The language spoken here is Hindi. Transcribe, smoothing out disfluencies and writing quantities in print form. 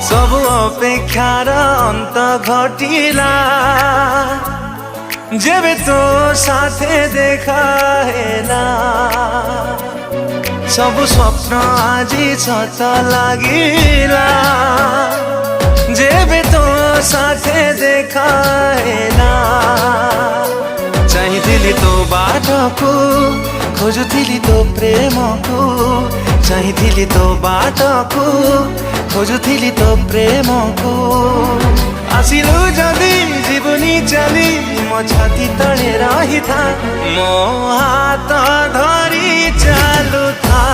सबु अपेक्षार अंत घटिला जेबे तो साथे देखा हेला सब स्वप्न आजी सत लागिला जेबे तो साथे देखा हेला चाहिथिली तो बाटको खोजुथिली तो प्रेमको चाहिथिली तो बाटको खोजुथिली तो प्रेमको आसिलु जदि जीवनी चली मो छाती तले रही था मो हाथ धरी चालू था।